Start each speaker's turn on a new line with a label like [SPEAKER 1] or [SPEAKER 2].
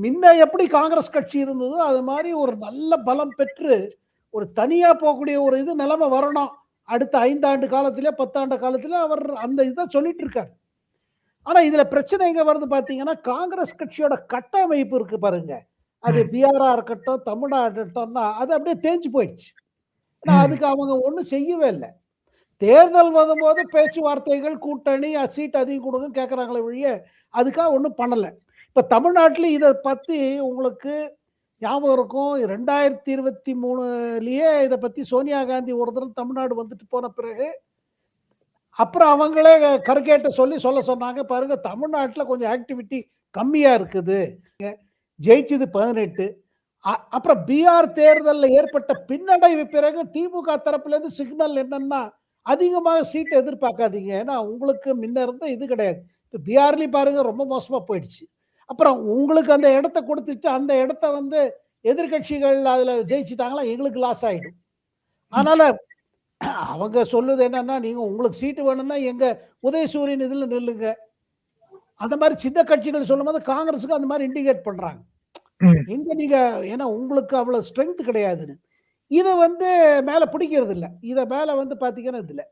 [SPEAKER 1] முன்ன எப்படி காங்கிரஸ் கட்சி இருந்ததோ அது மாதிரி ஒரு நல்ல பலம் பெற்று ஒரு தனியா போகக்கூடிய ஒரு இது நிலைமை வரணும். அடுத்த 5 ஆண்டு காலத்திலே 10 ஆண்டு காலத்திலே அவர் அந்த இத சொல்லிட்டு இருக்காரு. ஆனா இதுல பிரச்சனை எங்க வருது பார்த்தீங்கன்னா, காங்கிரஸ் கட்சியோட கட்டமைப்பு இருக்கு பாருங்க. அது
[SPEAKER 2] ம்.
[SPEAKER 1] பீகாரா இருக்கட்டும், தமிழ்நாடு இருக்கட்டும்னா அது அப்படியே தேஞ்சு போயிடுச்சு. ஏன்னா
[SPEAKER 2] ம்.
[SPEAKER 1] அதுக்கு அவங்க ஒண்ணும் செய்யவே இல்ல. தேர்தல் வரும்போது பேச்சுவார்த்தைகள், கூட்டணி, சீட் அதிகம் குடுங்கன்னு கேட்கறாங்களே ஒழிய, அதுக்காக ஒண்ணும் பண்ணல. இப்ப தமிழ்நாட்டில இத பத்தி உங்களுக்கு ஞாபகம் இருக்கும். 2023லயே இத பத்தி சோனியா காந்தி ஒரு தடவ தமிழ்நாடு வந்துட்டு போன பிறகு, அப்புறம் அவங்களே கருக்கேட்ட சொல்ல சொன்னாங்க. பாருங்க தமிழ்நாட்டுல கொஞ்சம் ஆக்டிவிட்டி கம்மியா இருக்குது. ஜெயிச்சது 18. அப்புறம் பீகார் தேர்தல்ல ஏற்பட்ட பின்னடைவு பிறகு திமுக தரப்புலேருந்து சிக்னல் என்னன்னா, அதிகமாக சீட் எதிர்பார்க்காதீங்க. ஏன்னா உங்களுக்கு முன்ன இருந்த இது கிடையாது. இப்ப பீகார்லயும் பாருங்க ரொம்ப மோசமா போயிடுச்சு. அப்புறம் உங்களுக்கு அந்த இடத்த குடுத்துட்டு, அந்த இடத்த வந்து எதிர்க்கட்சிகள் அதுல ஜெயிச்சுட்டாங்கன்னா, எங்களுக்கு லாஸ் ஆயிடும்.
[SPEAKER 2] ம்.
[SPEAKER 1] அதனால அவங்க சொல்லுது என்னன்னா, நீங்க உங்களுக்கு சீட்டு வேணும்னா எங்க உதயசூரியன் இதுல நில்லுங்க. அந்த மாரி சின்ன கட்சிகள் சொல்லும்போது காங்கிரஸ்க்கு அந்த மாரி இண்டிகேட் பண்றாங்க.
[SPEAKER 2] ம்.
[SPEAKER 1] எங்க நீங்க ஏன்னா உங்களுக்கு அவ்வளவு ஸ்ட்ரெங்த் கிடையாதுன்னு. இத வந்து மேல பிடிக்கிறது இல்ல. இத மேல வந்து பார்த்தீங்கன்னா, இது இல்ல.